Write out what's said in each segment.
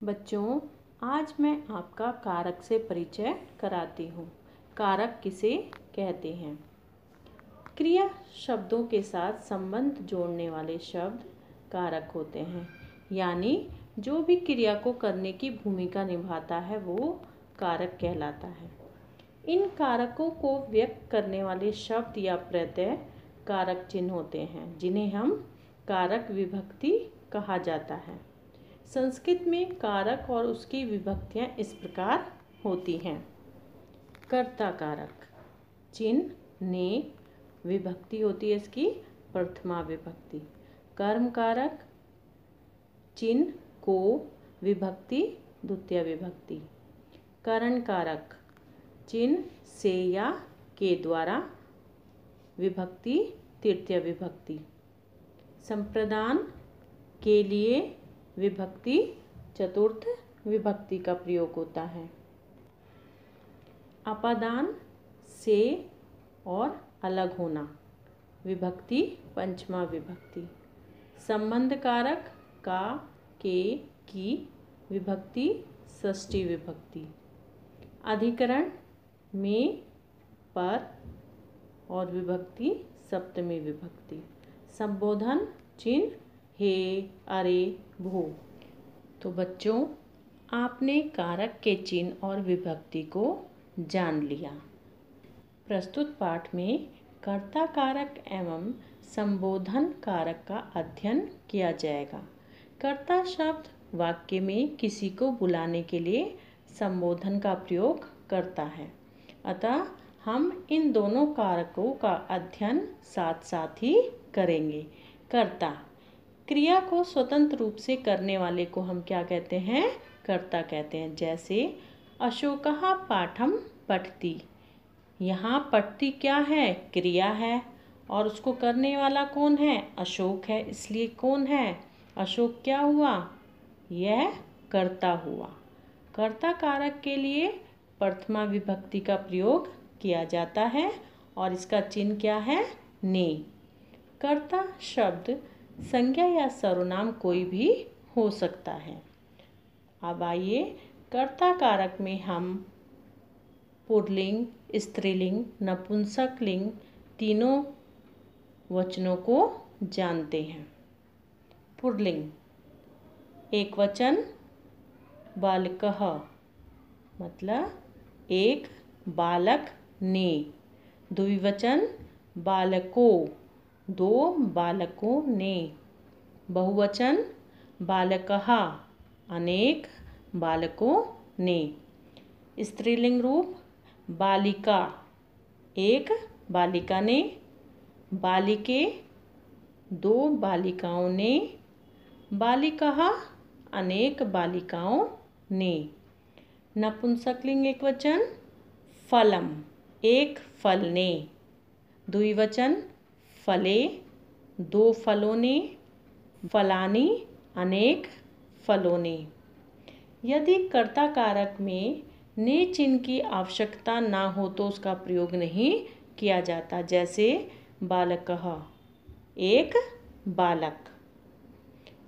बच्चों, आज मैं आपका कारक से परिचय कराती हूँ। कारक किसे कहते हैं? क्रिया शब्दों के साथ संबंध जोड़ने वाले शब्द कारक होते हैं। यानी जो भी क्रिया को करने की भूमिका निभाता है वो कारक कहलाता है। इन कारकों को व्यक्त करने वाले शब्द या प्रत्यय कारक चिन्ह होते हैं, जिन्हें हम कारक विभक्ति कहा जाता है। संस्कृत में कारक और उसकी विभक्तियाँ इस प्रकार होती हैं। कर्ता कारक चिन्ह ने विभक्ति होती है इसकी प्रथमा विभक्ति। कर्म कारक चिन्ह को विभक्ति द्वितीय विभक्ति। करण कारक चिन्ह से या के द्वारा विभक्ति तृतीय विभक्ति। संप्रदान के लिए विभक्ति चतुर्थ विभक्ति का प्रयोग होता है। अपादान से और अलग होना विभक्ति पंचमा विभक्ति। संबंध कारक का के की विभक्ति षष्ठी विभक्ति। अधिकरण में पर और विभक्ति सप्तमी विभक्ति। संबोधन चिन्ह हे अरे भो। तो बच्चों, आपने कारक के चिन्ह और विभक्ति को जान लिया। प्रस्तुत पाठ में कर्ता कारक एवं संबोधन कारक का अध्ययन किया जाएगा। कर्ता शब्द वाक्य में किसी को बुलाने के लिए संबोधन का प्रयोग करता है। अतः हम इन दोनों कारकों का अध्ययन साथ साथ ही करेंगे। कर्ता क्रिया को स्वतंत्र रूप से करने वाले को हम क्या कहते हैं? कर्ता कहते हैं। जैसे अशोकः पाठं पठति। यहाँ पठति क्या है? क्रिया है और उसको करने वाला कौन है? अशोक है। इसलिए कौन है? अशोक क्या हुआ? यह कर्ता हुआ। कर्ता कारक के लिए प्रथमा विभक्ति का प्रयोग किया जाता है और इसका चिन्ह क्या है? ने। कर्ता शब्द संज्ञा या सर्वनाम कोई भी हो सकता है। अब आइए कर्ता कारक में हम पुल्लिंग, स्त्रीलिंग, नपुंसकलिंग तीनों वचनों को जानते हैं। पुल्लिंग एक वचन बालकः मतलब एक बालक ने। द्विवचन बालको दो बालकों ने। बहुवचन बालकः अनेक बालकों ने। स्त्रीलिंग रूप बालिका एक बालिका ने। बालिके दो बालिकाओं ने। बालिकाः अनेक बालिकाओं ने। नपुंसकलिंग एक वचन फलम एक फल ने। द्विवचन फले दो फलों ने। फलानि अनेक फलों ने। यदि कर्ता कारक में ने चिन्ह की आवश्यकता ना हो तो उसका प्रयोग नहीं किया जाता। जैसे बालकः एक बालक।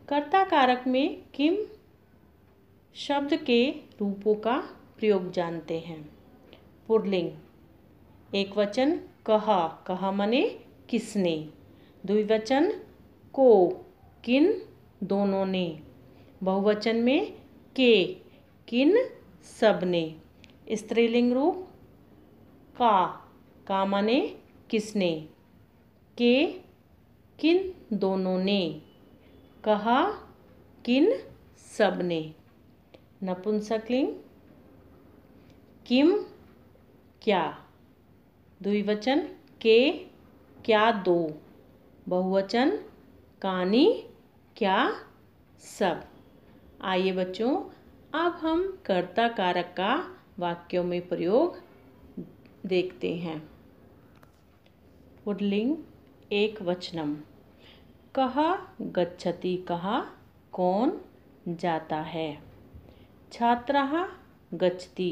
कर्ता कारक में किम शब्द के रूपों का प्रयोग जानते हैं। पुल्लिंग एक वचन कह कह मने किसने। द्विवचन को किन दोनों ने। बहुवचन में के किन सबने। स्त्रीलिंग रूप का मने किसने। के किन दोनों ने। कहा किन सबने। नपुंसकलिंग किम क्या। द्विवचन के क्या दो। बहुवचन कानी क्या सब। आइए बच्चों, अब हम कर्ता कारक का वाक्यों में प्रयोग देखते हैं। पुल्लिंग एक वचनम कः गच्छति कः कौन जाता है। छात्रः गच्छति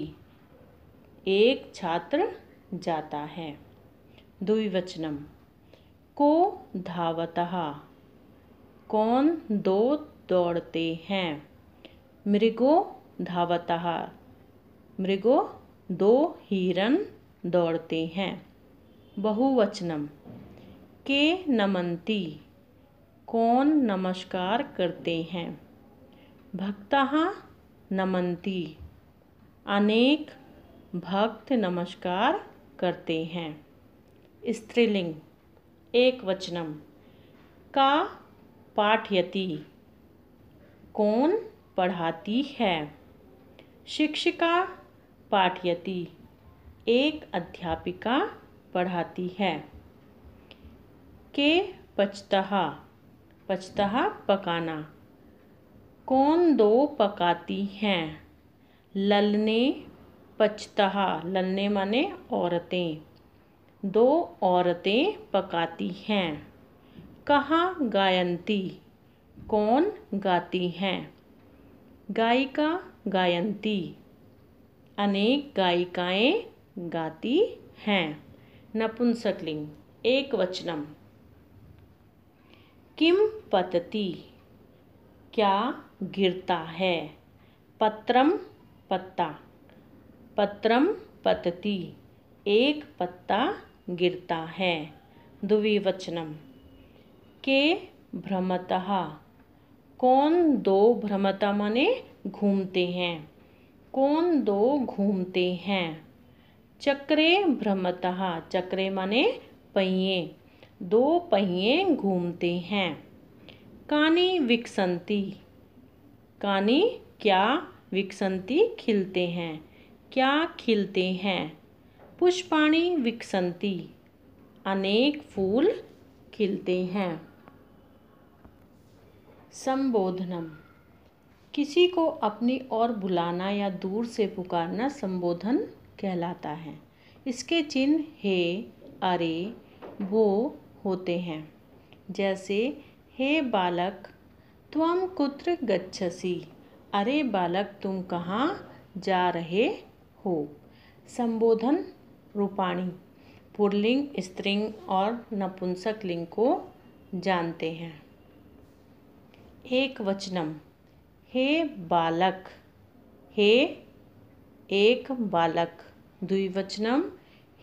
एक छात्र जाता है। द्विवचनम को धावतः कौन दो दौड़ते हैं। मृगो धावतः, मृगो 2 हिरण दौड़ते हैं। बहुवचनम, के नमन्ति, कौन नमस्कार करते हैं। भक्तः नमन्ति, अनेक भक्त नमस्कार करते हैं। स्त्रीलिंग एकवचनम, का पाठयति, कौन पढ़ाती है। शिक्षिका पाठयति, एक अध्यापिका पढ़ाती है। के पचतः, पचतः पकाना, कौन 2 पकाती हैं। ललने पचतः, ललने माने औरतें, 2 औरतें पकाती हैं। कहाँ गायन्ति, कौन गाती हैं। गायिका गायन्ति, अनेक गायिकाएं गाती हैं। नपुंसकलिंग एकवचनम, किम पतति, क्या गिरता है। पत्रम पत्ता, पत्रम पतति, एक पत्ता गिरता है। द्विवचनम, के भ्रमतः, कौन 2 भ्रमता माने घूमते हैं, कौन 2 घूमते हैं। चक्रे भ्रमतः, चक्रे माने पहिए, 2 पहिए घूमते हैं। कानि विकसन्ति, कानि क्या विकसन्ति खिलते हैं, क्या खिलते हैं। पुष्पाणि विकसन्ति, अनेक फूल खिलते हैं। संबोधनम, किसी को अपनी ओर बुलाना या दूर से पुकारना संबोधन कहलाता है। इसके चिन्ह हे, अरे, वो होते हैं। जैसे हे बालक त्वं कुत्र गच्छसि, अरे बालक तुम कहाँ जा रहे हो। संबोधन रूपाणी पुल्लिंग, स्त्रीलिंग और नपुंसक लिंग को जानते हैं। एकवचनम, हे बालक, हे एक बालक। द्विवचनम,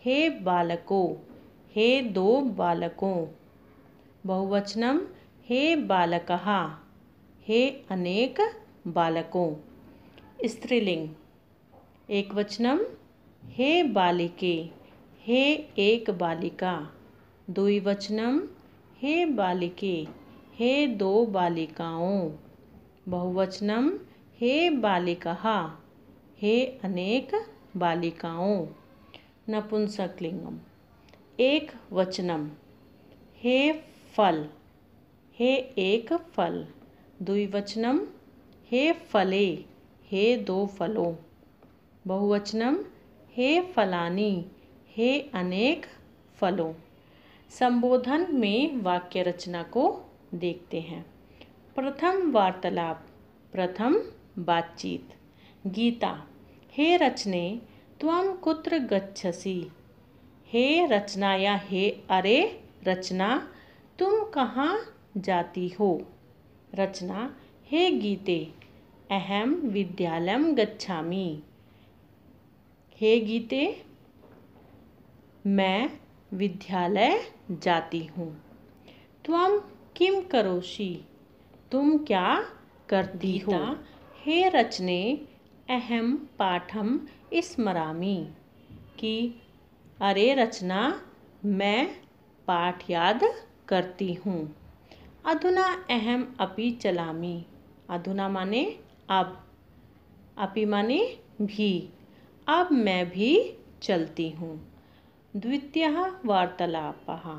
हे बालको, हे 2 बालकों। बहुवचनम, हे बालकः, हे अनेक बालकों। स्त्रीलिंग एकवचनम, हे बालिके, हे एक बालिका। द्विवचनम, हे बालिके, हे 2 बालिकाओं। बहुवचनम, हे बालिकः, हे अनेक बालिकाओं। नपुंसकलिंगम एक वचनम, हे फल, हे एक फल। द्विवचनम, हे फले, हे 2 फलों। बहुवचनम, हे फलानि, हे अनेक फलों। संबोधन में वाक्य रचना को देखते हैं। प्रथम वार्तालाप, प्रथम बातचीत। गीता, हे रचने त्वं कुत्र गच्छसि, हे रचना या हे अरे रचना तुम कहाँ जाती हो। रचना, हे गीते अहम विद्यालयं गच्छामि, हे गीते मैं विद्यालय जाती हूँ। त्वं किं करोषि, तुम क्या करती हो। हे रचने अहम पाठम स्मरामि, कि अरे रचना मैं पाठ याद करती हूँ। अधुना अहम अपि चलामि, अधुना माने अब, अपि माने भी, अब मैं भी चलती हूँ। द्वितीयः वार्तालापः,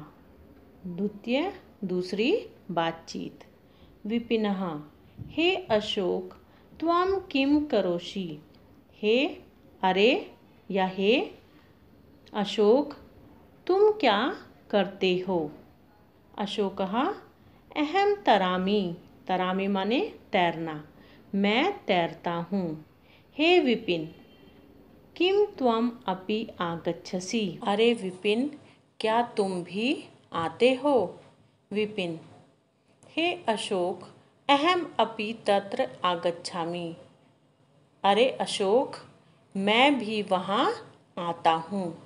द्वितीय दूसरी बातचीत। विपिनः, हे अशोक त्वं किं करोषि, हे अरे या हे अशोक तुम क्या करते हो। अशोकः, अहम तरामि, तरामि माने तैरना, मैं तैरता हूँ। हे विपिन किं त्वं अपि आगच्छसि, अरे विपिन क्या तुम भी आते हो। विपिन, हे अशोक अहम अपि तत्र आगच्छामि, अरे अशोक, मैं भी वहाँ आता हूँ।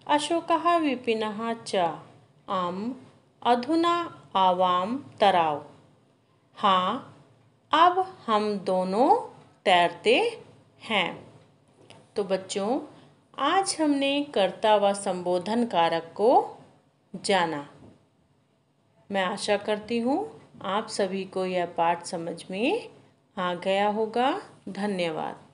अशोकः विपिनः च आम अधुना आवाम तराव। हाँ, अब हम दोनों तैरते हैं। तो बच्चों, आज हमने कर्ता व संबोधन कारक को जाना। मैं आशा करती हूँ आप सभी को यह पाठ समझ में आ गया होगा। धन्यवाद।